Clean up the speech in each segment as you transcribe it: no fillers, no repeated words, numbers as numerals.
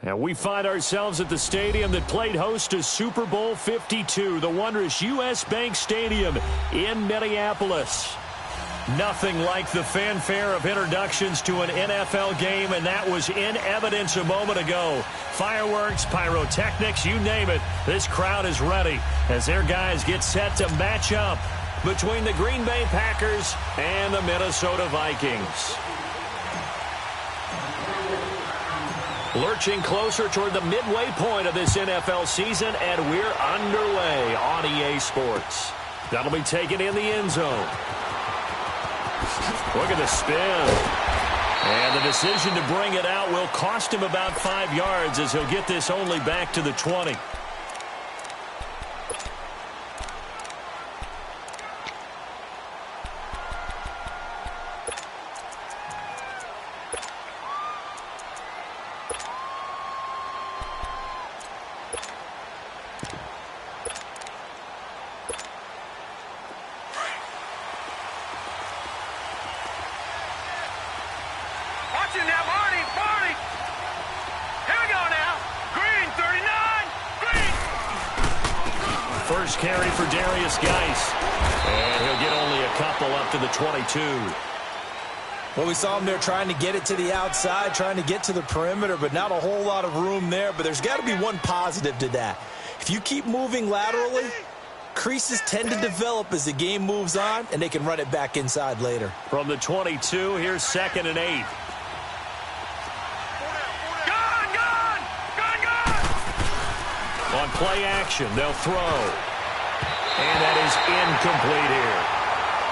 And we find ourselves at the stadium that played host to Super Bowl 52, the wondrous U.S. Bank Stadium in Minneapolis. Nothing like the fanfare of introductions to an NFL game, and that was in evidence a moment ago. Fireworks, pyrotechnics, you name it. This crowd is ready as their guys get set to match up between the Green Bay Packers and the Minnesota Vikings. Lurching closer toward the midway point of this NFL season, and we're underway on EA Sports. That'll be taken in the end zone. Look at the spin. And the decision to bring it out will cost him about 5 yards as he'll get this only back to the 20. First carry for Darius Geis. And he'll get only a couple up to the 22. Well, we saw him there trying to get it to the outside, trying to get to the perimeter, but not a whole lot of room there. But there's got to be one positive to that. If you keep moving laterally, creases tend to develop as the game moves on, and they can run it back inside later. From the 22, here's 2nd and 8. On play action, they'll throw. And that is incomplete here.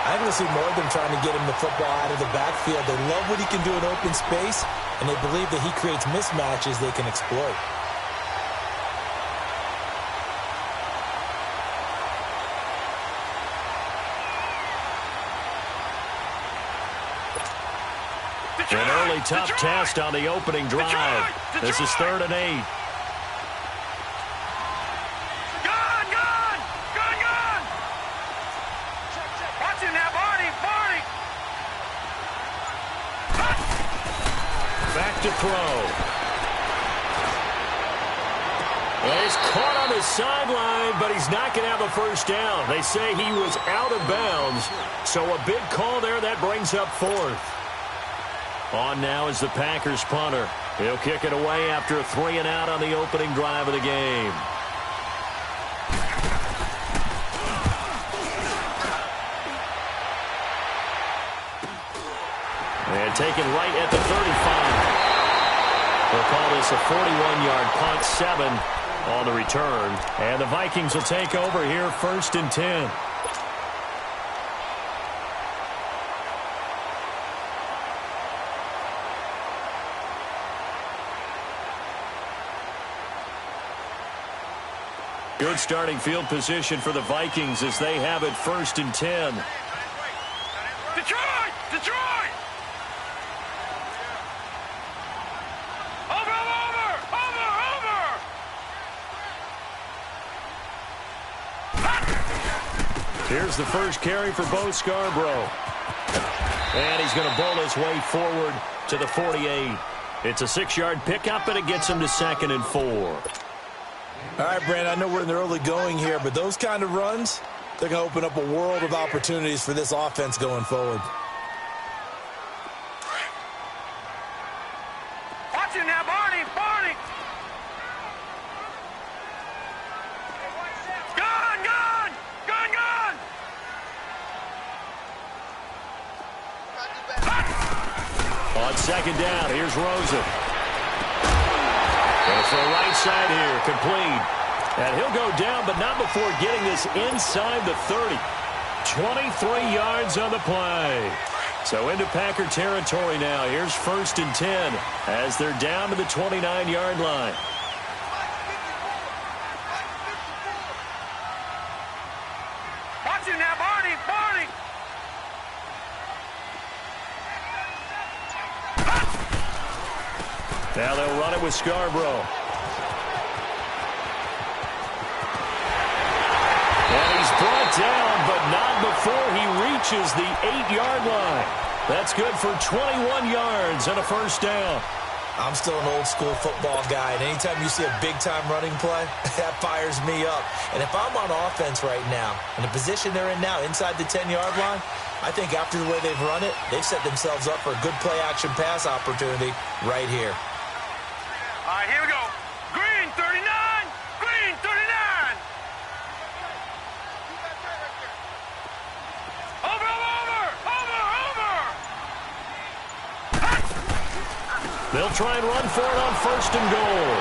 I think we'll see more of them trying to get him the football out of the backfield. They love what he can do in open space, and they believe that he creates mismatches they can exploit. An early tough test on the opening drive. This is 3rd and 8. To throw. Well, he's caught on the sideline, but he's not going to have a first down. They say he was out of bounds, so a big call there. That brings up 4th. On now is the Packers punter. He'll kick it away after a 3-and-out on the opening drive of the game. And taken right at the 35. They'll call this a 41-yard punt, 7 on the return. And the Vikings will take over here, 1st and 10. Good starting field position for the Vikings as they have it 1st and 10. Detroit! Detroit! Here's the first carry for Bo Scarborough. And he's going to bowl his way forward to the 48. It's a 6-yard pickup, and it gets him to 2nd and 4. All right, Brandon, I know we're in the early going here, but those kind of runs, they're going to open up a world of opportunities for this offense going forward. Watch it now, Barney! Barney! On 2nd down, here's Rosen. Goes for the right side here, complete. And he'll go down, but not before getting this inside the 30. 23 yards on the play. So into Packer territory now. Here's 1st and 10 as they're down to the 29-yard line. Watch it now, Barney! Barney! Now they'll run it with Scarborough. And he's brought down, but not before he reaches the 8-yard line. That's good for 21 yards and a first down. I'm still an old-school football guy, and anytime you see a big-time running play, that fires me up. And if I'm on offense right now, in the position they're in now, inside the 10-yard line, I think after the way they've run it, they've set themselves up for a good play-action pass opportunity right here. All right, here we go. Green 39, green 39. Over. They'll try and run for it on 1st and goal.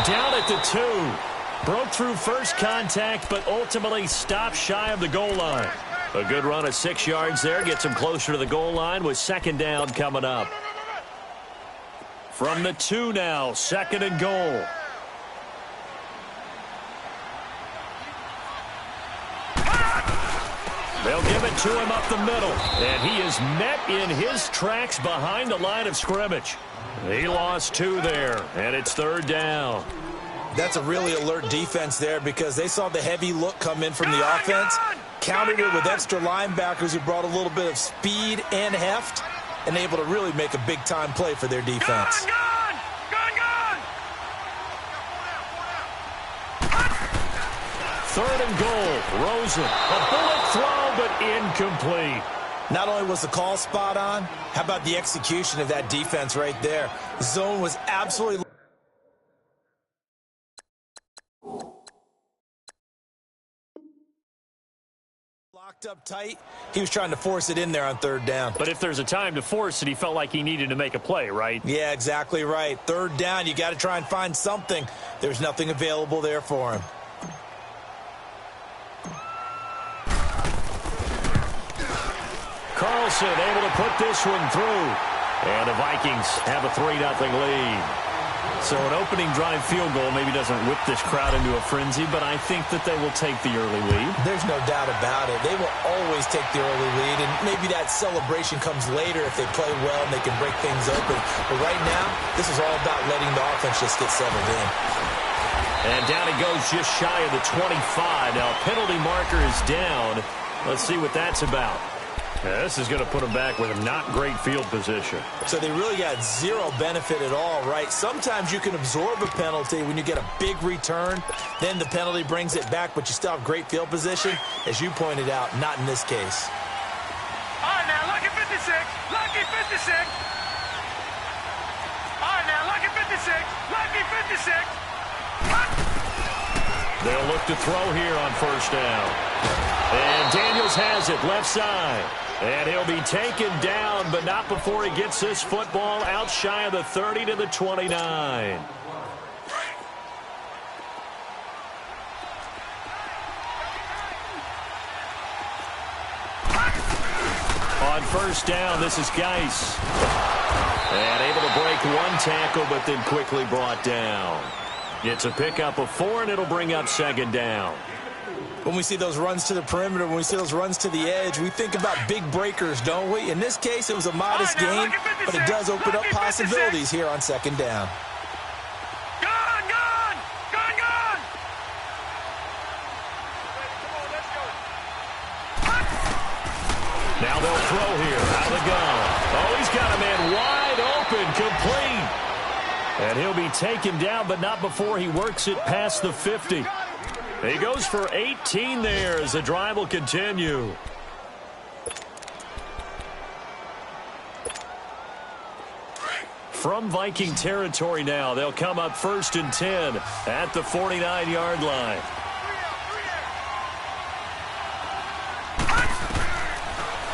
Down at the 2. Broke through first contact, but ultimately stopped shy of the goal line. A good run of 6 yards there gets him closer to the goal line with 2nd down coming up. From the 2 now, 2nd and goal. They'll give it to him up the middle, and he is met in his tracks behind the line of scrimmage. He lost 2 there, and it's 3rd down. That's a really alert defense there because they saw the heavy look come in from the offense, countered it with extra linebackers who brought a little bit of speed and heft, and able to really make a big-time play for their defense. Gun! 3rd and goal. Rosen. A bullet throw, but incomplete. Not only was the call spot on, how about the execution of that defense right there? The zone was absolutely locked up tight. He was trying to force it in there on 3rd down. But if there's a time to force it, he felt like he needed to make a play, right? Yeah, exactly right. 3rd down, you got to try and find something. There's nothing available there for him. Carlson able to put this one through. And the Vikings have a 3-0 lead. So an opening drive field goal maybe doesn't whip this crowd into a frenzy, but I think that they will take the early lead. There's no doubt about it. They will always take the early lead, and maybe that celebration comes later if they play well and they can break things open. But right now, this is all about letting the offense just get settled in. And down he goes just shy of the 25. Now penalty marker is down. Let's see what that's about. Yeah, this is going to put them back with a not great field position. So they really got zero benefit at all, right? Sometimes you can absorb a penalty when you get a big return. Then the penalty brings it back, but you still have great field position. As you pointed out, not in this case. All right, now, lucky 56. Lucky 56. All right, now, lucky 56. Lucky 56. They'll look to throw here on 1st down. And Daniels has it left side. And he'll be taken down, but not before he gets this football out shy of the 30 to the 29. On 1st down, this is Geis. And able to break one tackle, but then quickly brought down. It's a pickup of 4, and it'll bring up 2nd down. When we see those runs to the perimeter, when we see those runs to the edge, we think about big breakers, don't we? In this case, it was a modest gain, but it does open up possibilities here on 2nd down. Gun! Now they'll throw here out of the gun. Oh, he's got a man wide open, complete. And he'll be taken down, but not before he works it past the 50. He goes for 18 there as the drive will continue. From Viking territory now, they'll come up 1st and 10 at the 49-yard line.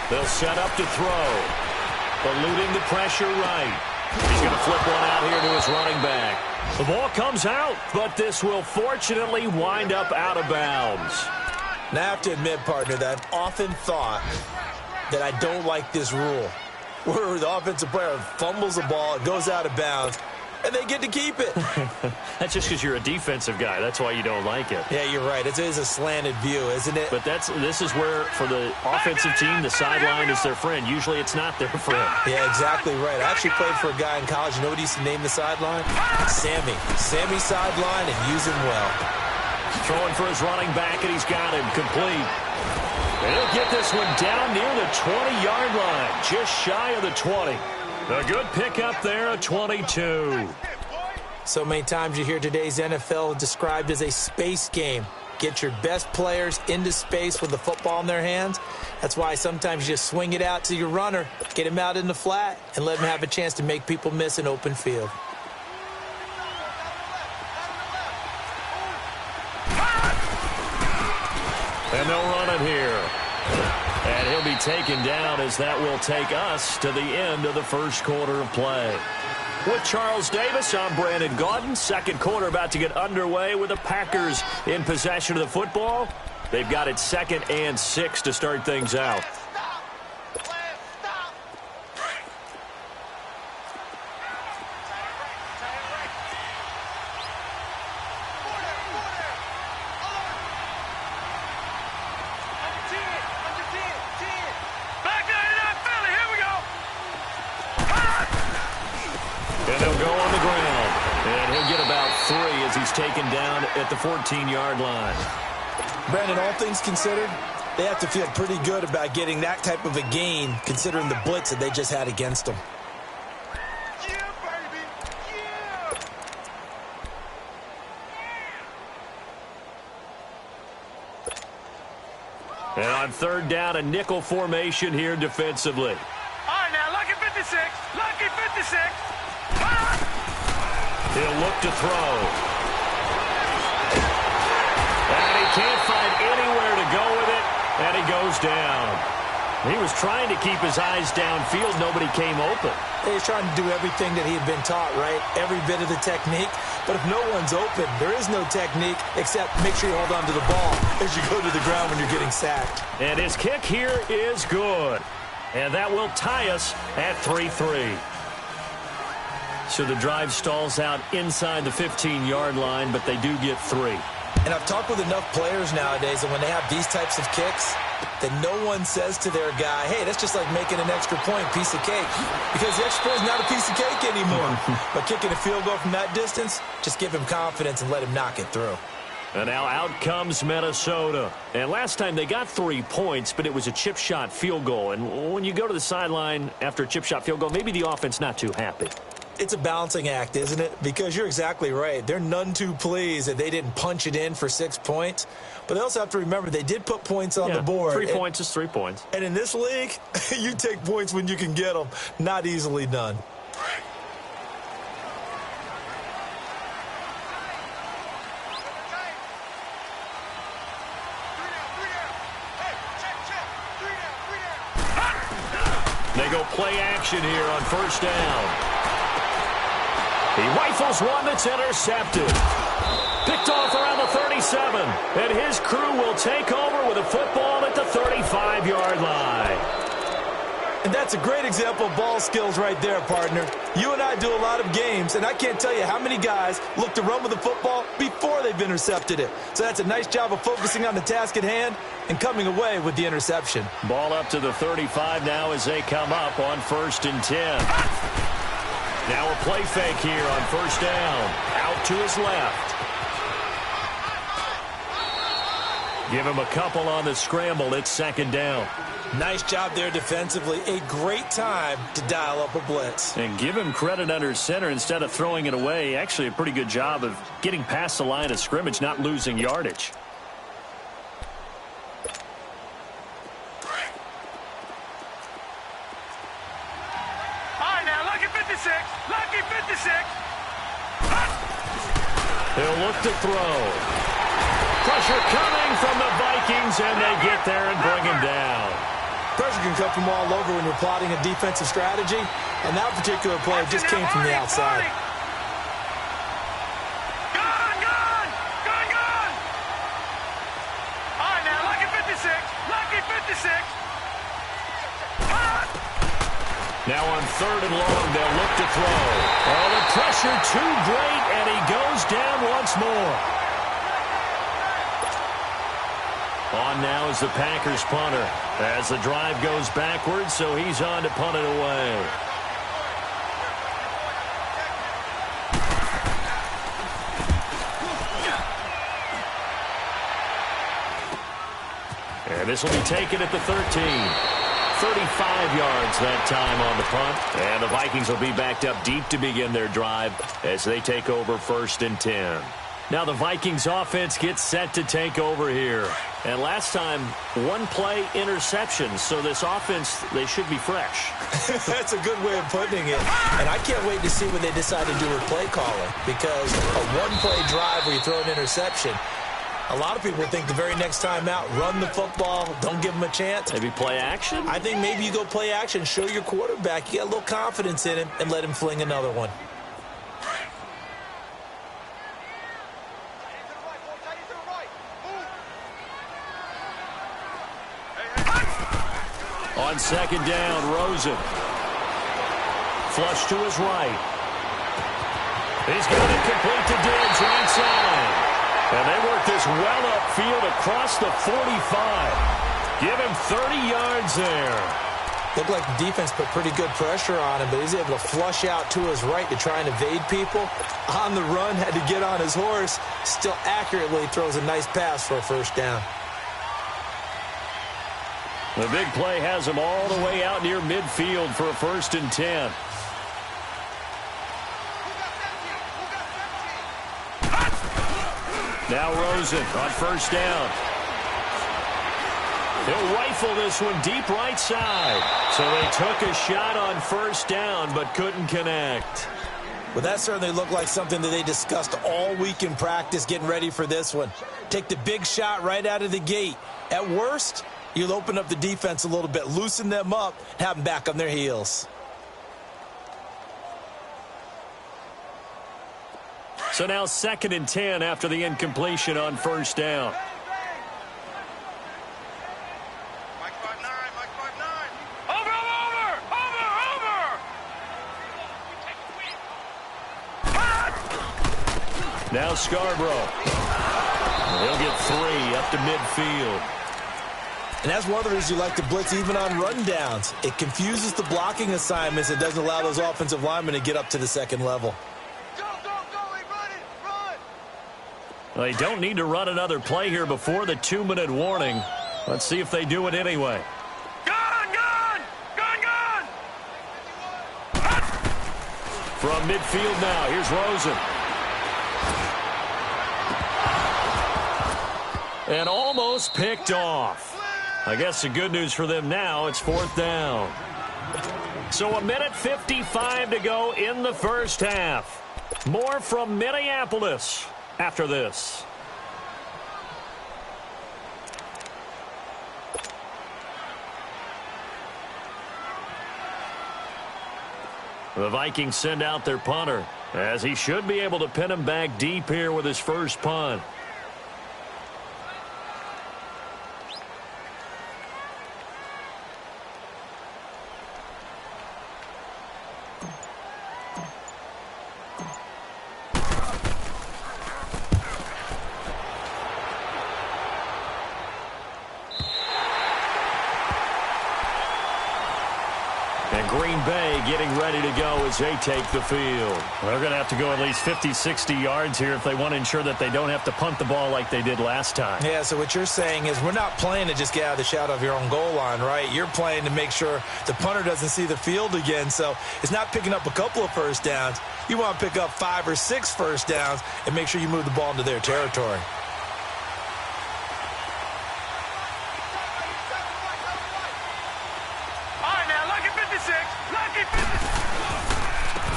They'll set up to throw. Eluding the pressure right. He's going to flip one out here to his running back. The ball comes out, but this will fortunately wind up out of bounds. Now, I have to admit, partner, that I've often thought that I don't like this rule, where the offensive player fumbles the ball, it goes out of bounds, and they get to keep it. That's just because you're a defensive guy. That's why you don't like it. Yeah, you're right. It is a slanted view, isn't it? But this is where, for the offensive team, the sideline is their friend. Usually it's not their friend. Yeah, exactly right. I actually played for a guy in college. You know what he used to name the sideline? Sammy. Sammy sideline, and use him well. Throwing for his running back, and he's got him complete. And he'll get this one down near the 20-yard line, just shy of the 20. A good pickup there, a 22. So many times you hear today's NFL described as a space game. Get your best players into space with the football in their hands. That's why sometimes you just swing it out to your runner, get him out in the flat, and let him have a chance to make people miss an open field. And they'll run it here. And he'll be taken down as that will take us to the end of the first quarter of play. With Charles Davis, I'm Brandon Gaudin. Second quarter about to get underway with the Packers in possession of the football. They've got it 2nd and 6 to start things out. Taken down at the 14-yard line. Brandon, all things considered, they have to feel pretty good about getting that type of a gain considering the blitz that they just had against them. Yeah, baby. Yeah. And on 3rd down, a nickel formation here defensively. All right, now, lucky 56. Lucky 56. He'll look to throw. Can't find anywhere to go with it, and he goes down. He was trying to keep his eyes downfield. Nobody came open. He was trying to do everything that he had been taught, right? Every bit of the technique. But if no one's open, there is no technique except make sure you hold on to the ball as you go to the ground when you're getting sacked. And his kick here is good. And that will tie us at 3-3. So the drive stalls out inside the 15-yard line, but they do get 3. And I've talked with enough players nowadays that when they have these types of kicks, that no one says to their guy, hey, that's just like making an extra point, piece of cake. Because the extra point is not a piece of cake anymore. But kicking a field goal from that distance, just give him confidence and let him knock it through. And now out comes Minnesota. And last time they got 3 points, but it was a chip shot field goal. And when you go to the sideline after a chip shot field goal, maybe the offense not too happy. It's a balancing act, isn't it? Because you're exactly right. They're none too pleased that they didn't punch it in for 6 points. But they also have to remember they did put points on the board. 3 points is 3 points. And in this league, you take points when you can get them. Not easily done. They go play action here on 1st down. He rifles one that's intercepted. Picked off around the 37. And his crew will take over with a football at the 35-yard line. And that's a great example of ball skills right there, partner. You and I do a lot of games, and I can't tell you how many guys look to run with the football before they've intercepted it. So that's a nice job of focusing on the task at hand and coming away with the interception. Ball up to the 35 now as they come up on 1st and 10. Now a play fake here on 1st down. Out to his left. Give him a couple on the scramble. It's 2nd down. Nice job there defensively. A great time to dial up a blitz. And give him credit under center instead of throwing it away. Actually a pretty good job of getting past the line of scrimmage, not losing yardage. Lucky 56. He'll look to throw. Pressure coming from the Vikings, and they get there and bring him down. Pressure can come from all over when you're plotting a defensive strategy, and that particular play just came from the outside. Gone! All right, now, lucky 56. Lucky 56. Now on 3rd and long, they'll look to throw. Oh, the pressure too great, and he goes down once more. On now is the Packers punter as the drive goes backwards, so he's on to punt it away. And this will be taken at the 13. 35 yards that time on the punt. And the Vikings will be backed up deep to begin their drive as they take over 1st and 10. Now the Vikings offense gets set to take over here. And last time, one play interception. So this offense, they should be fresh. That's a good way of putting it. And I can't wait to see what they decide to do with play calling. Because a one-play drive where you throw an interception, a lot of people think the very next time out, run the football, don't give them a chance. Maybe play action? I think maybe you go play action, show your quarterback, you get a little confidence in him, and let him fling another one. On 2nd down, Rosen. Flush to his right. He's got it complete to Diggs right side. And they work this well upfield across the 45. Give him 30 yards there. Looked like the defense put pretty good pressure on him, but he's able to flush out to his right to try and evade people. On the run, had to get on his horse. Still accurately throws a nice pass for a 1st down. The big play has him all the way out near midfield for a 1st and 10. Now Rosen on 1st down. He'll rifle this one deep right side. So they took a shot on 1st down but couldn't connect. Well, that certainly looked like something that they discussed all week in practice getting ready for this one. Take the big shot right out of the gate. At worst, you'll open up the defense a little bit, loosen them up, have them back on their heels. So now 2nd and 10 after the incompletion on 1st down. Mike 5-9, Mike 5-9. Over. Now Scarborough. He'll get 3 up to midfield. And that's one of the reasons you like to blitz even on rundowns. It confuses the blocking assignments. It doesn't allow those offensive linemen to get up to the 2nd level. Go, hey, run it, run. Well, they don't need to run another play here before the 2-minute warning. Let's see if they do it anyway. Gun. From midfield now, here's Rosen. And almost picked off. I guess the good news for them now, it's 4th down. So 1:55 to go in the 1st half. More from Minneapolis after this. The Vikings send out their punter, as he should be able to pin him back deep here with his first punt. Green Bay getting ready to go as they take the field. They're going to have to go at least 50, 60 yards here if they want to ensure that they don't have to punt the ball like they did last time. Yeah, so what you're saying is we're not playing to just get out of the shadow of your own goal line, right? You're playing to make sure the punter doesn't see the field again. So it's not picking up a couple of 1st downs. You want to pick up 5 or 6 1st downs and make sure you move the ball into their territory.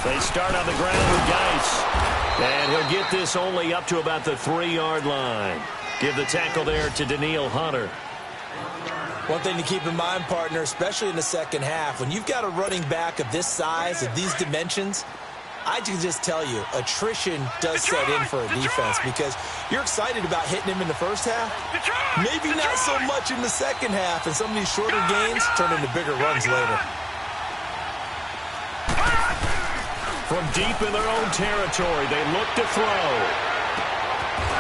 They start on the ground with Geis. And he'll get this only up to about the 3-yard line. Give the tackle there to Danielle Hunter. One thing to keep in mind, partner, especially in the 2nd half, when you've got a running back of this size, of these dimensions, I can just tell you, attrition does set in for a defense because you're excited about hitting him in the 1st half. Maybe not so much in the 2nd half, and some of these shorter gains turn into bigger runs later. From deep in their own territory, they look to throw.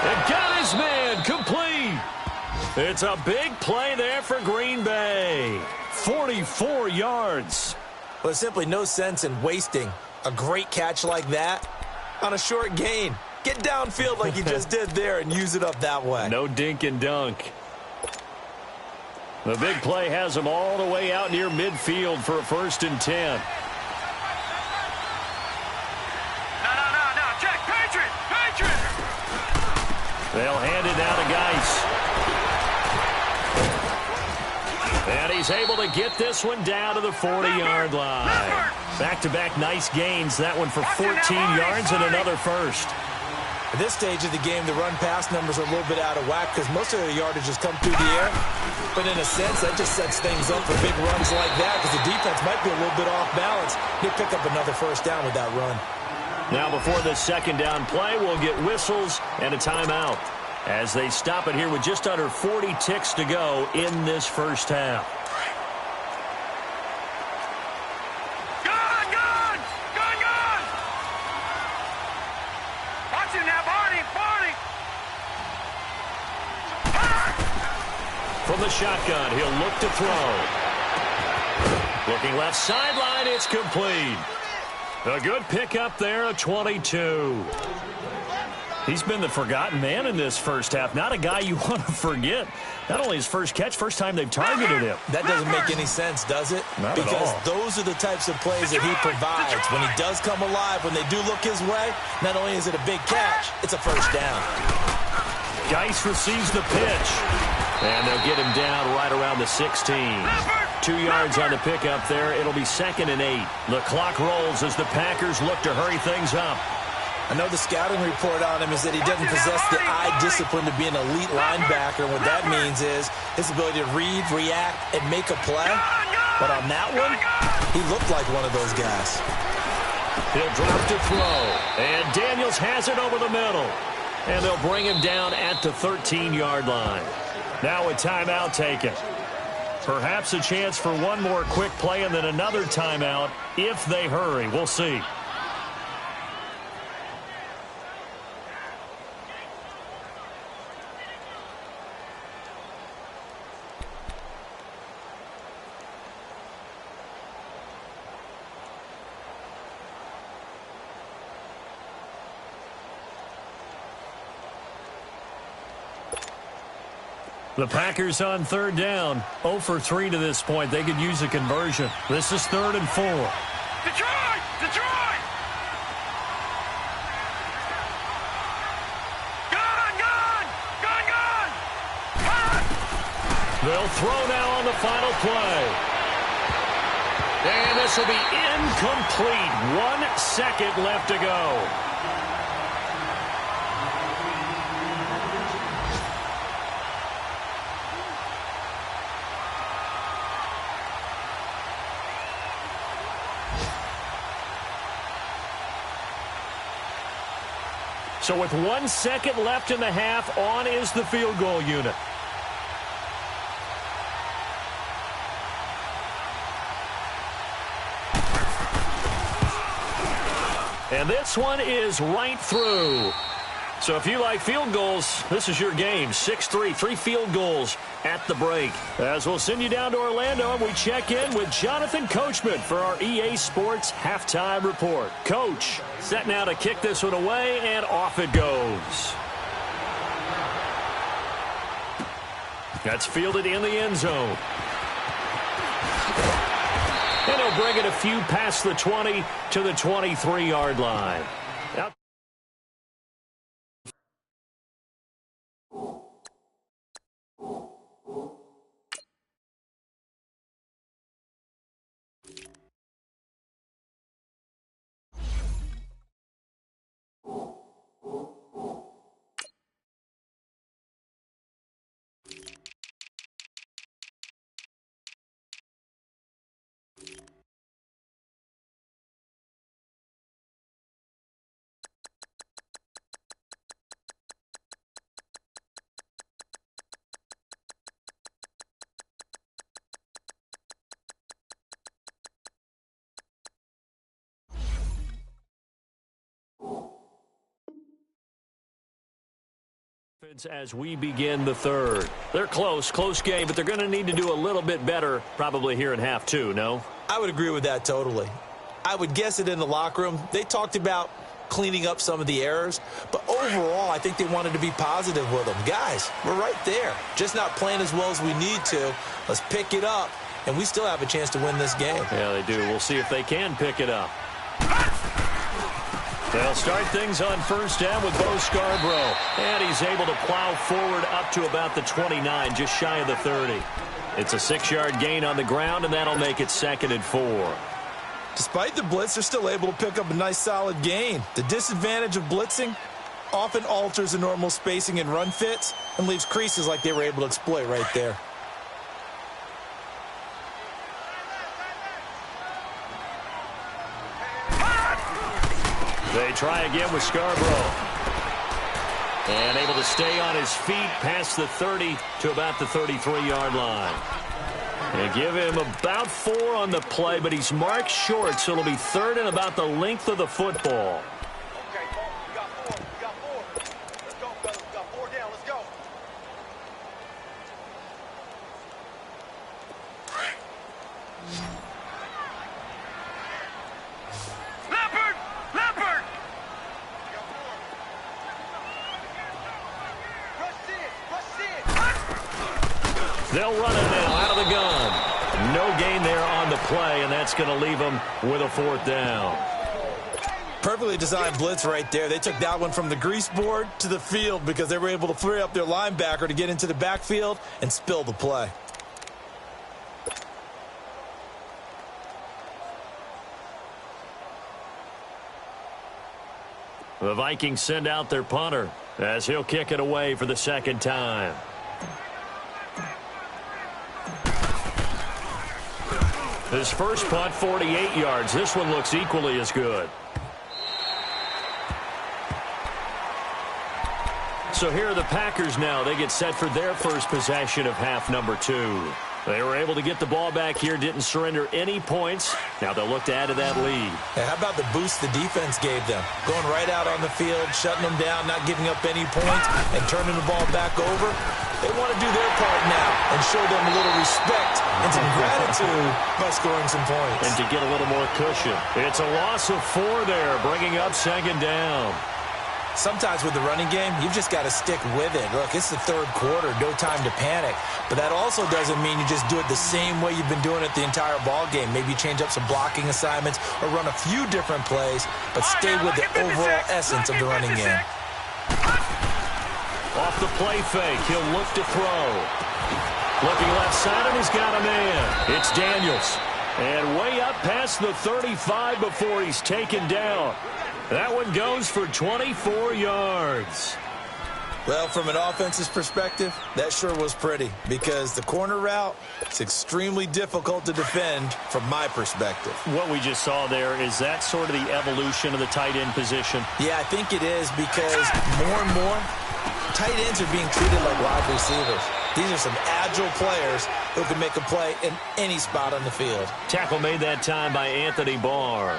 And got his man complete. It's a big play there for Green Bay. 44 yards. Well, there's simply no sense in wasting a great catch like that on a short gain. Get downfield like you just did there and use it up that way. No dink and dunk. The big play has him all the way out near midfield for a 1st and 10. No. Check. Patriot. They'll hand it down to Geis. And he's able to get this one down to the 40-yard line. Back-to-back nice gains. That one for 14 yards and another first. At this stage of the game, the run-pass numbers are a little bit out of whack because most of the yardage has come through the air. But in a sense, that just sets things up for big runs like that because the defense might be a little bit off balance. He'll pick up another 1st down with that run. Now before this 2nd down play, we'll get whistles and a timeout as they stop it here with just under 40 ticks to go in this 1st half. From the shotgun, he'll look to throw. Looking left sideline, it's complete. A good pickup there, a 22. He's been the forgotten man in this 1st half. Not a guy you want to forget. Not only his first catch, first time they've targeted him. That doesn't make any sense, does it? Not because at all. Those are the types of plays that he provides. When he does come alive, when they do look his way, not only is it a big catch, it's a 1st down. Geis receives the pitch. And they'll get him down right around the 16. 2 yards on the pickup there. It'll be 2nd and 8. The clock rolls as the Packers look to hurry things up. I know the scouting report on him is that he doesn't possess the eye discipline to be an elite linebacker. What that means is his ability to read, react, and make a play. But on that one, he looked like one of those guys. He'll drop to throw. And Daniels has it over the middle. And they'll bring him down at the 13-yard line. Now a timeout taken. Perhaps a chance for one more quick play and then another timeout if they hurry. We'll see. The Packers on 3rd down. 0 for 3 to this point. They could use a conversion. This is 3rd and 4. Detroit! Gun! They'll throw now on the final play. And this will be incomplete. 1 second left to go. So with 1 second left in the half, on is the field goal unit. And this one is right through. So if you like field goals, this is your game. 6-3, 3 field goals at the break. As we'll send you down to Orlando, and we check in with Jonathan Coachman for our EA Sports Halftime Report. Coach, set now to kick this one away, and off it goes. That's fielded in the end zone. And he'll bring it a few past the 20 to the 23-yard line. Now as we begin the third. They're close game, but they're going to need to do a little bit better probably here in half two, no? I would agree with that totally. I would guess it in the locker room. They talked about cleaning up some of the errors. But overall, I think they wanted to be positive with them. Guys, we're right there. Just not playing as well as we need to. Let's pick it up, and we still have a chance to win this game. Yeah, they do. We'll see if they can pick it up. They'll start things on first down with Bo Scarborough. And he's able to plow forward up to about the 29, just shy of the 30. It's a 6-yard gain on the ground, and that'll make it 2nd and 4. Despite the blitz, they're still able to pick up a nice, solid gain. The disadvantage of blitzing often alters the normal spacing and run fits and leaves creases like they were able to exploit right there. They try again with Scarborough. And able to stay on his feet past the 30 to about the 33-yard line. They give him about 4 on the play, but he's marked short, so it'll be 3rd and about the length of the football. Okay, we got 4. We got 4. Let's go, fellas. We got 4 down. Let's go. Leopard! Leopard! We got 4. Rush in. They'll run it now out of the gun. No gain there on the play, and that's going to leave them with a 4th down. Perfectly designed blitz right there. They took that one from the grease board to the field because they were able to free up their linebacker to get into the backfield and spill the play. The Vikings send out their punter as he'll kick it away for the 2nd time. His first punt, 48 yards. This one looks equally as good. So here are the Packers now. They get set for their first possession of half number 2. They were able to get the ball back here, didn't surrender any points. Now they'll look to add to that lead. Yeah, how about the boost the defense gave them? Going right out on the field, shutting them down, not giving up any points, and turning the ball back over. They want to do their part now and show them a little respect and some gratitude by scoring some points. And to get a little more cushion. It's a loss of 4 there, bringing up 2nd down. Sometimes with the running game, you've just got to stick with it. Look, it's the 3rd quarter, no time to panic. But that also doesn't mean you just do it the same way you've been doing it the entire ball game. Maybe change up some blocking assignments or run a few different plays, but stay with the overall essence of the running game. Off the play fake, he'll look to throw. Looking left side, and he's got a man. It's Daniels. And way up past the 35 before he's taken down. That one goes for 24 yards. Well, from an offense's perspective, that sure was pretty because the corner route is extremely difficult to defend from my perspective. What we just saw there, is that sort of the evolution of the tight end position? Yeah, I think it is because more and more, tight ends are being treated like wide receivers. These are some agile players who can make a play in any spot on the field. Tackle made that time by Anthony Barr.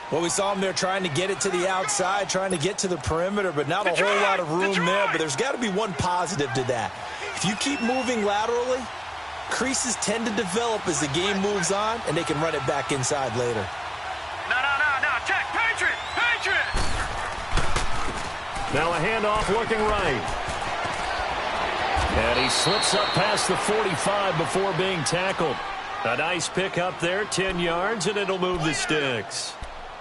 Well, we saw him there trying to get it to the outside, trying to get to the perimeter, but not a whole lot of room there. But there's got to be one positive to that. If you keep moving laterally, creases tend to develop as the game moves on, and they can run it back inside later. No. Check. Patriot. Now a handoff looking right. And he slips up past the 45 before being tackled. A nice pick up there, 10 yards, and it'll move the sticks.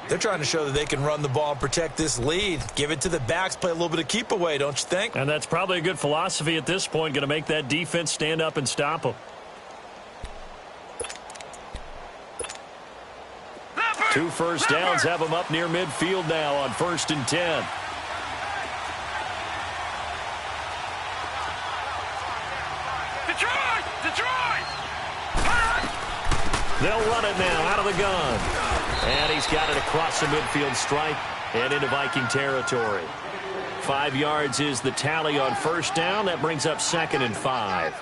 They're trying to show that they can run the ball and protect this lead. Give it to the backs, play a little bit of keep away, don't you think? And that's probably a good philosophy at this point, going to make that defense stand up and stop them. 2 first downs have them up near midfield now on 1st and 10. Detroit! They'll run it now out of the gun. And he's got it across the midfield stripe and into Viking territory. 5 yards is the tally on 1st down. That brings up 2nd and 5.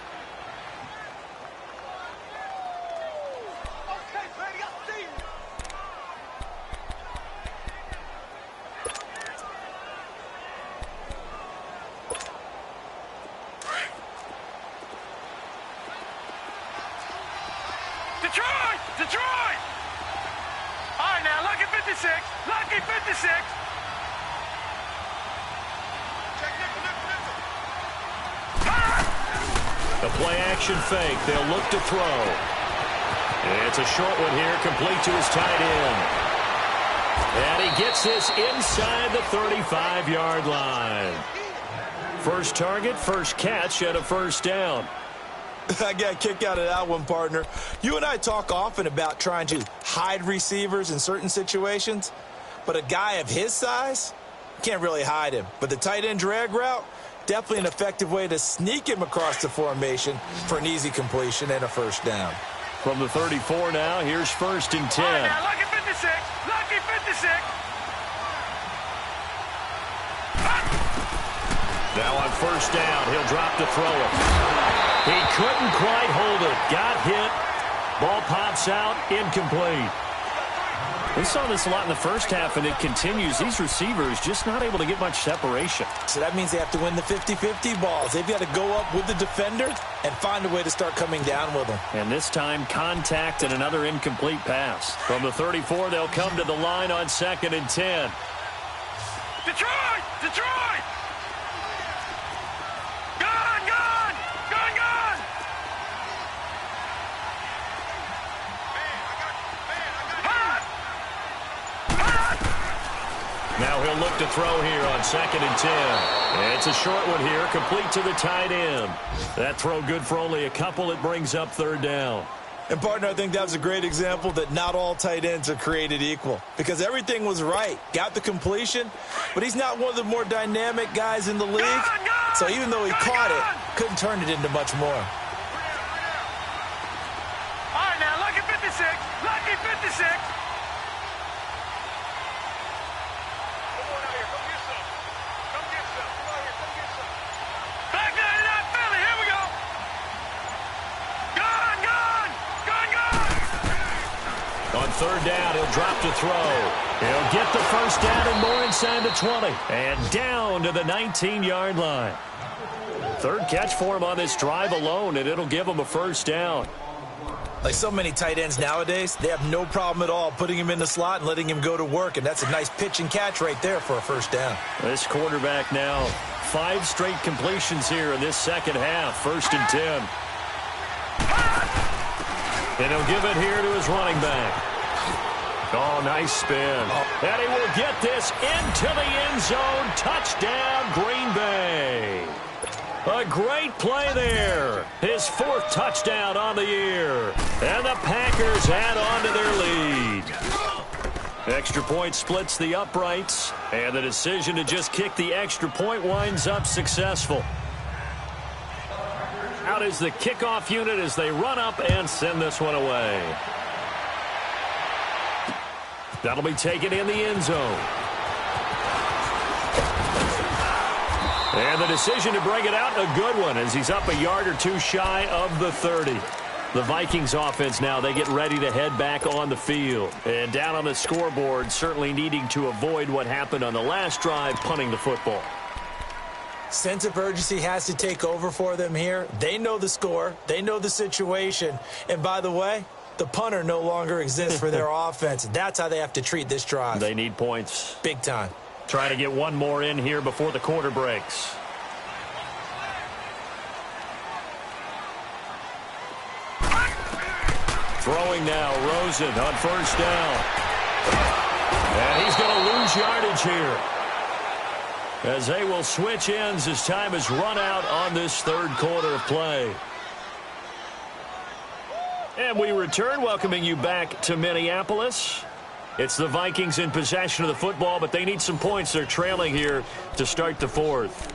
Detroit! All right, now, lucky 56. A play-action fake. They'll look to throw. It's a short one here, complete to his tight end. And he gets this inside the 35-yard line. First target, first catch, and a first down. I got a kick out of that one, partner. You and I talk often about trying to hide receivers in certain situations, but a guy of his size can't really hide him. But the tight end drag route, definitely an effective way to sneak him across the formation for an easy completion and a first down. From the 34 now, here's 1st and 10. All right, now, lucky 56. Lucky 56. Now on first down, he'll drop to throw it. He couldn't quite hold it. Got hit. Ball pops out, incomplete. We saw this a lot in the first half, and it continues. These receivers just not able to get much separation. So that means they have to win the 50-50 balls. They've got to go up with the defender and find a way to start coming down with them. And this time, contact and another incomplete pass. From the 34, they'll come to the line on 2nd and 10. Detroit! Detroit! Gone! Gone! Gone! Gone! Now he'll look to throw here on 2nd and 10. It's a short one here, complete to the tight end. That throw good for only a couple. It brings up 3rd down. And, partner, I think that was a great example that not all tight ends are created equal, because everything was right. Got the completion, but he's not one of the more dynamic guys in the league. So even though he caught it, couldn't turn it into much more. All right, now, lucky 56. Lucky 56. On 3rd down, he'll drop to throw. He'll get the first down and more inside the 20. And down to the 19-yard line. 3rd catch for him on this drive alone, and it'll give him a first down. Like so many tight ends nowadays, they have no problem at all putting him in the slot and letting him go to work. And that's a nice pitch and catch right there for a first down. This quarterback now, 5 straight completions here in this second half. 1st and 10. And he'll give it here to his running back. Oh, nice spin. And he will get this into the end zone. Touchdown, Green Bay. A great play there. His 4th touchdown on the year. And the Packers add on to their lead. Extra point splits the uprights. And the decision to just kick the extra point winds up successful. Out is the kickoff unit as they run up and send this one away. That'll be taken in the end zone. And the decision to bring it out, a good one, as he's up a yard or two shy of the 30. The Vikings offense now, they get ready to head back on the field. And down on the scoreboard, certainly needing to avoid what happened on the last drive, punting the football. Sense of urgency has to take over for them here. They know the score. They know the situation. And by the way, the punter no longer exists for their offense. That's how they have to treat this drive. They need points. Big time. Trying to get one more in here before the quarter breaks. Throwing now, Rosen on first down. And he's going to lose yardage here, as they will switch ends as time is run out on this 3rd quarter of play. And we return, welcoming you back to Minneapolis. It's the Vikings in possession of the football, but they need some points. They're trailing here to start the 4th.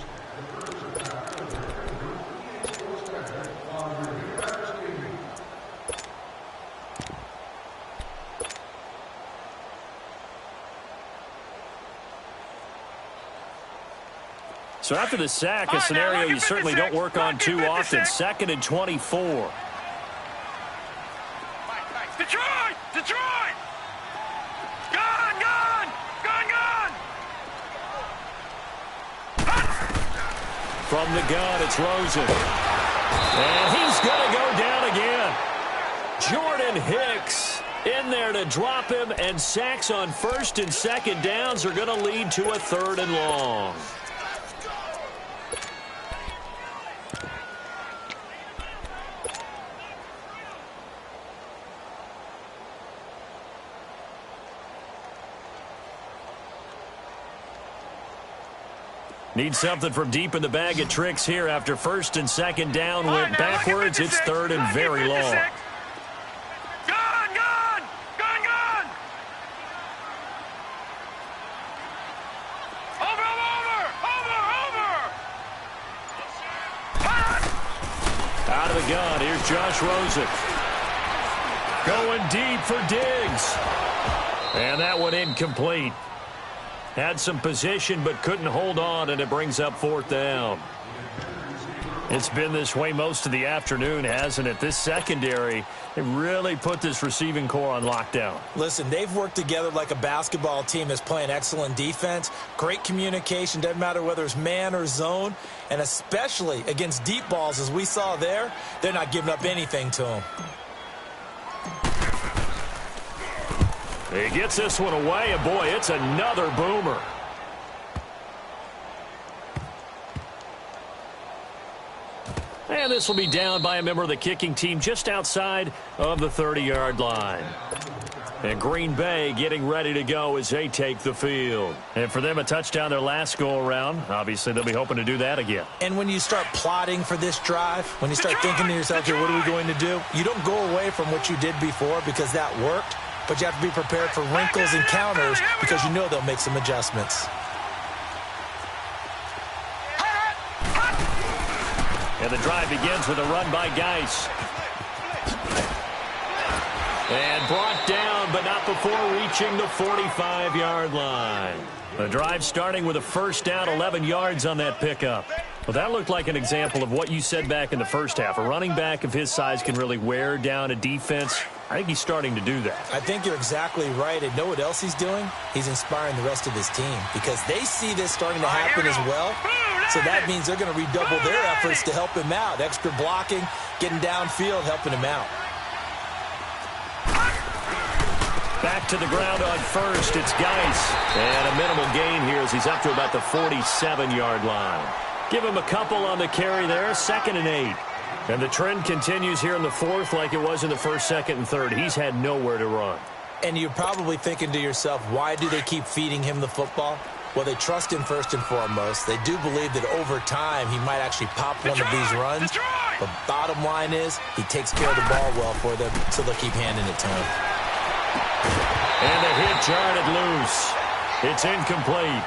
So after the sack, a scenario you certainly don't work on too often. 2nd and 24. Detroit! Detroit! Gone! Gone! Gone! Gone! From the gun, it's Rosen. And he's going to go down again. Jordan Hicks in there to drop him, and sacks on 1st and 2nd downs are going to lead to a 3rd and long. Need something from deep in the bag of tricks here after first and second down went backwards. It's third and very long. Gun, gun! Gun, gun! Over! Out of the gun, here's Josh Rosen. Going deep for Diggs. And that one incomplete. Had some position but couldn't hold on, and it brings up fourth down. It's been this way most of the afternoon, hasn't it? This secondary, they really put this receiving core on lockdown. Listen, they've worked together like a basketball team that's playing excellent defense. Great communication, doesn't matter whether it's man or zone. And especially against deep balls, as we saw there, they're not giving up anything to them. He gets this one away, and boy, it's another boomer. And this will be down by a member of the kicking team just outside of the 30-yard line. And Green Bay getting ready to go as they take the field. And for them, a touchdown their last go-around. Obviously, they'll be hoping to do that again. And when you start plotting for this drive, when you start thinking to yourself, here, what are we going to do? You don't go away from what you did before because that worked, but you have to be prepared for wrinkles and counters because you know they'll make some adjustments. And the drive begins with a run by Geis. And brought down, but not before reaching the 45-yard line. The drive starting with a first down, 11 yards on that pickup. Well, that looked like an example of what you said back in the first half. A running back of his size can really wear down a defense. I think he's starting to do that. I think you're exactly right. And know what else he's doing? He's inspiring the rest of his team because they see this starting to happen as well. So that means they're going to redouble their efforts to help him out. Extra blocking, getting downfield, helping him out. Back to the ground on first. It's Geis. And a minimal gain here as he's up to about the 47-yard line. Give him a couple on the carry there. 2nd and 8. And the trend continues here in the fourth like it was in the first, second, and third. He's had nowhere to run. And you're probably thinking to yourself, why do they keep feeding him the football? Well, they trust him first and foremost. They do believe that over time he might actually pop one of these runs. But bottom line is he takes care of the ball well for them, so they'll keep handing it to him. And the hit jarred it loose. It's incomplete.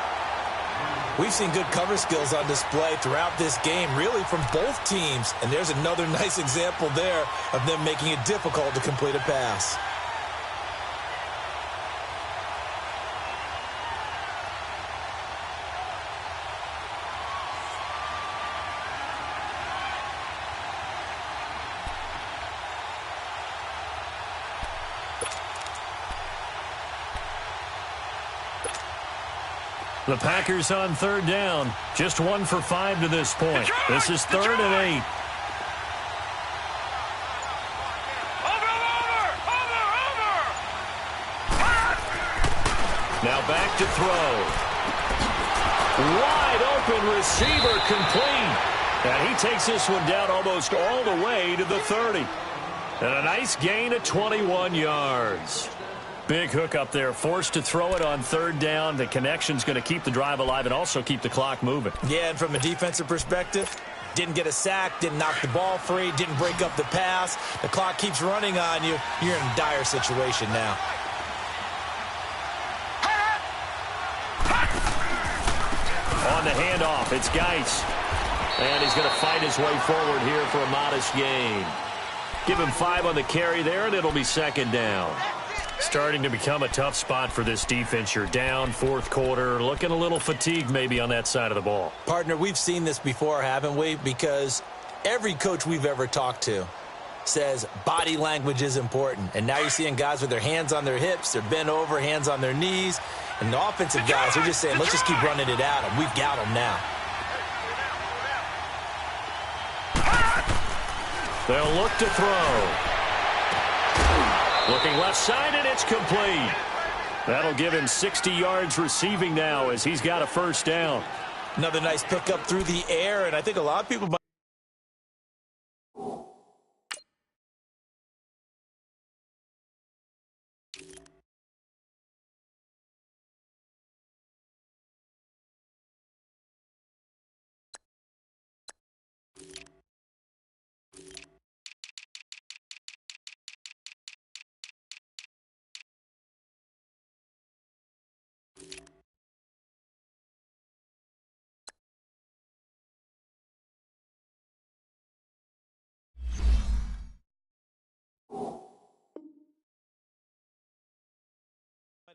We've seen good cover skills on display throughout this game, really from both teams. And there's another nice example there of them making it difficult to complete a pass. The Packers on third down. Just 1 for 5 to this point. This is 3rd and 8. Now back to throw. Wide open receiver complete. And he takes this one down almost all the way to the 30. And a nice gain of 21 yards. Big hook up there, forced to throw it on third down. The connection's going to keep the drive alive and also keep the clock moving. Yeah, and from a defensive perspective, didn't get a sack, didn't knock the ball free, didn't break up the pass. The clock keeps running on you. You're in a dire situation now. On the handoff, it's Geis. And he's going to fight his way forward here for a modest gain. Give him 5 on the carry there, and it'll be 2nd down. Starting to become a tough spot for this defense. You're down, 4th quarter, looking a little fatigued maybe on that side of the ball. Partner, we've seen this before, haven't we? Because every coach we've ever talked to says body language is important. And now you're seeing guys with their hands on their hips, they're bent over, hands on their knees. And the offensive guys are just saying, let's just keep running it at them. We've got them now. They'll look to throw. Looking left side, and it's complete. That'll give him 60 yards receiving now as he's got a first down. Another nice pickup through the air, and I think a lot of people might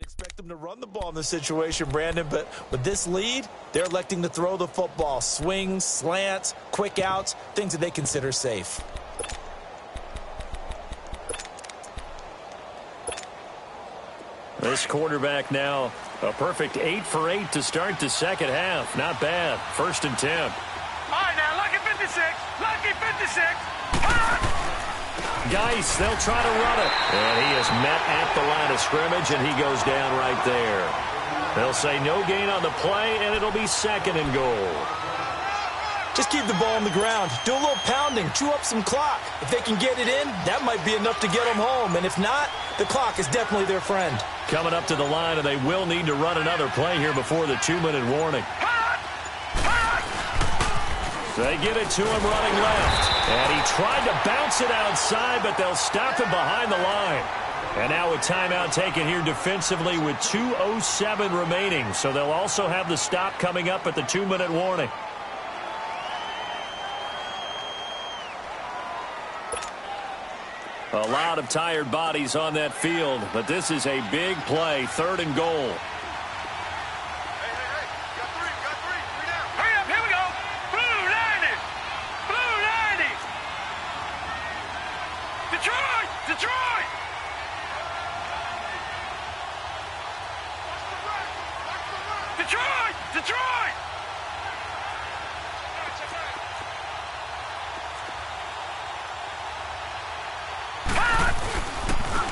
Expect them to run the ball in this situation, Brandon, but with this lead, they're electing to throw the football. Swings, slants, quick outs, things that they consider safe. This quarterback now a perfect 8 for 8 to start the second half. Not bad. 1st and 10. All right, now, lucky 56. Lucky 56. Geis, they'll try to run it. And he is met at the line of scrimmage, and he goes down right there. They'll say no gain on the play, and it'll be 2nd and goal. Just keep the ball on the ground. Do a little pounding. Chew up some clock. If they can get it in, that might be enough to get them home. And if not, the clock is definitely their friend. Coming up to the line, and they will need to run another play here before the 2-minute warning. They get it to him running left. And he tried to bounce it outside, but they'll stop him behind the line. And now a timeout taken here defensively with 2:07 remaining. So they'll also have the stop coming up at the 2-minute warning. A lot of tired bodies on that field, but this is a big play, 3rd and goal.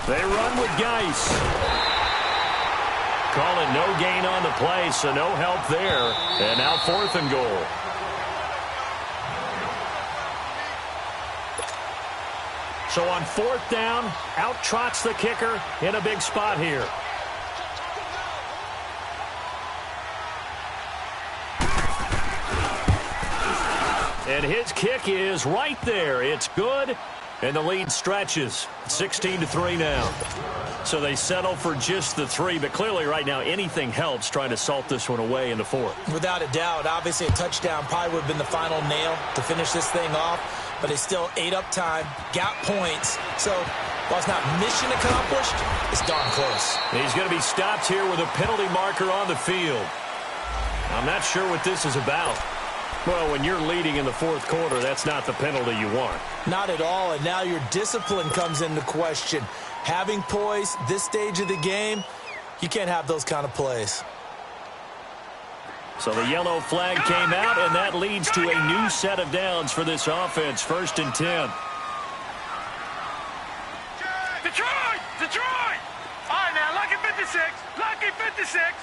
They run with Geis. Calling no gain on the play, so no help there. And now 4th and goal. So on 4th down, out trots the kicker in a big spot here. And his kick is right there. It's good. And the lead stretches. 16-3 now. So they settle for just the 3, but clearly right now anything helps trying to salt this one away in the 4th. Without a doubt, obviously a touchdown probably would have been the final nail to finish this thing off, but they still ate up time, got points. So while it's not mission accomplished, it's darn close. He's going to be stopped here with a penalty marker on the field. I'm not sure what this is about. Well, when you're leading in the 4th quarter, that's not the penalty you want. Not at all, and now your discipline comes into question. Having poise this stage of the game, you can't have those kind of plays. So the yellow flag came out, and that leads to a new set of downs for this offense. 1st and 10. Detroit! Detroit! All right, now, lucky 56. Lucky 56.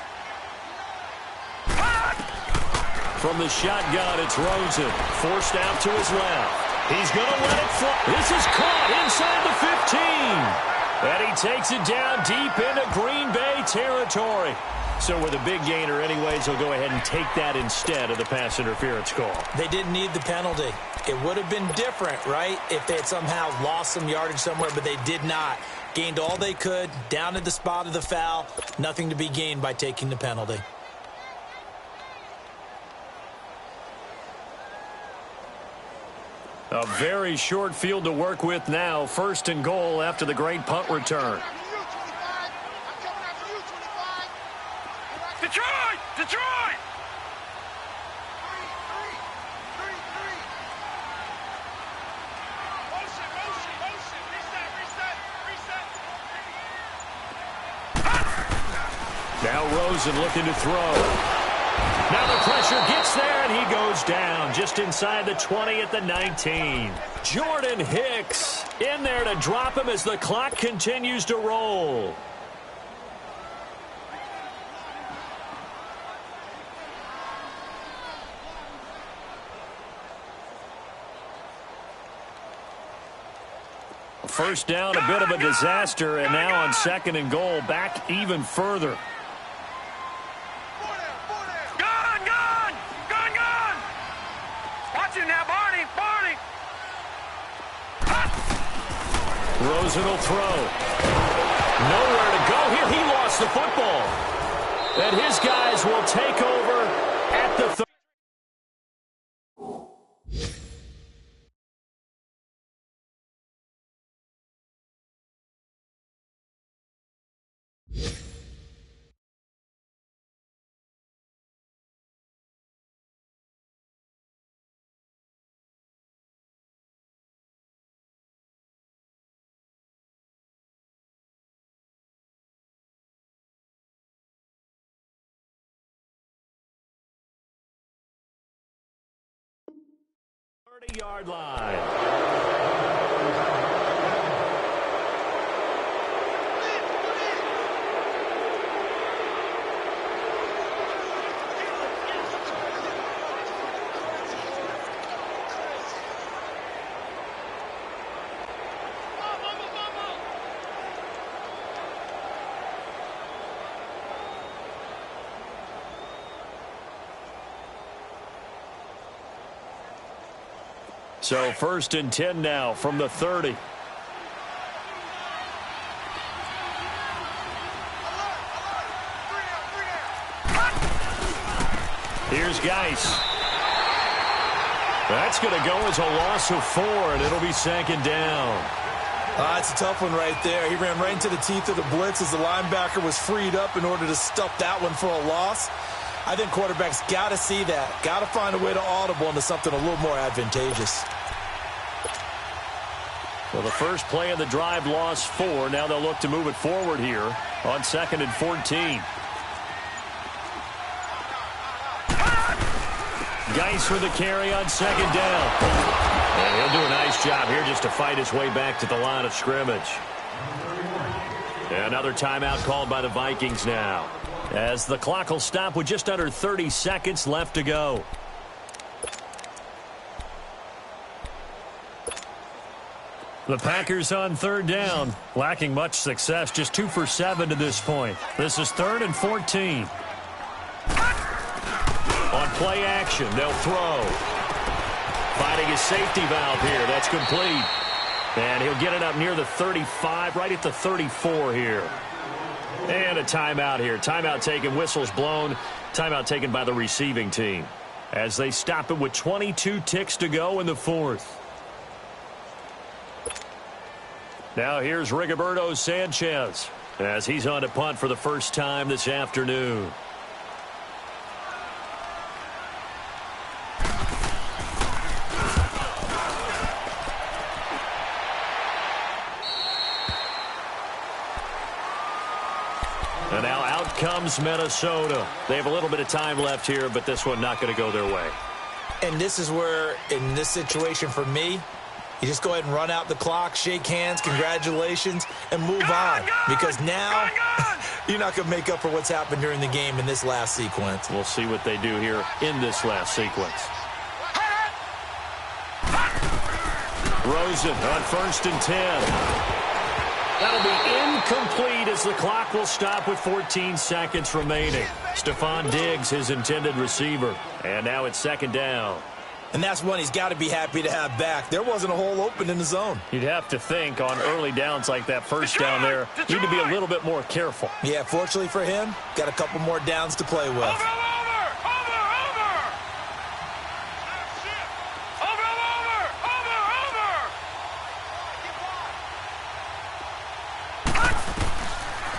From the shotgun, it's Rosen. Forced out to his left. He's going to let it fly. This is caught inside the 15. And he takes it down deep into Green Bay territory. So with a big gainer anyways, he'll go ahead and take that instead of the pass interference call. They didn't need the penalty. It would have been different, right, if they had somehow lost some yardage somewhere, but they did not. Gained all they could, down at the spot of the foul. Nothing to be gained by taking the penalty. A very short field to work with now. 1st and goal after the great punt return. Detroit! Detroit! Now Rosen looking to throw. Now the pressure gets there, and he goes down just inside the 20 at the 19. Jordan Hicks in there to drop him as the clock continues to roll. First down, a bit of a disaster, and now on 2nd and goal, back even further. Rosen will throw. Nowhere to go here. He lost the football. And his guys will take over at the 30. 40-yard line. So 1st and 10 now from the 30. Here's Geis. That's going to go as a loss of 4, and it'll be 2nd down. It's a tough one right there. He ran right into the teeth of the blitz as the linebacker was freed up in order to stuff that one for a loss. I think quarterbacks got to see that. Got to find a way to audible into something a little more advantageous. Well, the first play of the drive lost 4. Now they'll look to move it forward here on 2nd and 14. Geis with the carry on 2nd down. And he'll do a nice job here just to fight his way back to the line of scrimmage. Another timeout called by the Vikings now, as the clock will stop with just under 30 seconds left to go. The Packers on 3rd down, lacking much success, just 2 for 7 to this point. This is 3rd and 14. On play action, they'll throw. Finding his safety valve here. That's complete. And he'll get it up near the 35, right at the 34 here. And a timeout here. Timeout taken, whistles blown. Timeout taken by the receiving team, as they stop it with 22 ticks to go in the 4th. Now here's Rigoberto Sanchez, as he's on to punt for the first time this afternoon. And now out comes Minnesota. They have a little bit of time left here, but this one not going to go their way. And this is where, in this situation for me, you just go ahead and run out the clock, shake hands, congratulations, and move on. Because now you're not going to make up for what's happened during the game in this last sequence. We'll see what they do here in this last sequence. Rosen on 1st and 10. That'll be incomplete as the clock will stop with 14 seconds remaining. Stephon Diggs, his intended receiver. And now it's 2nd down. And that's one he's got to be happy to have back. There wasn't a hole open in the zone. You'd have to think on early downs like that, first down there, you need to be a little bit more careful. Yeah, fortunately for him, got a couple more downs to play with.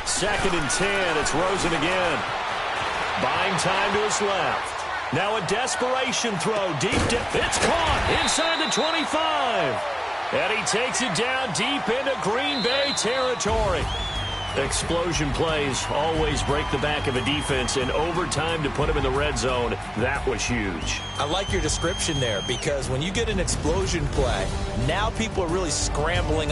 Second and 10. It's Rosen again. Buying time to his left. Now a desperation throw. Deep dip. It's caught inside the 25. And he takes it down deep into Green Bay territory. Explosion plays always break the back of a defense, in overtime to put him in the red zone. That was huge. I like your description there, because when you get an explosion play, now people are really scrambling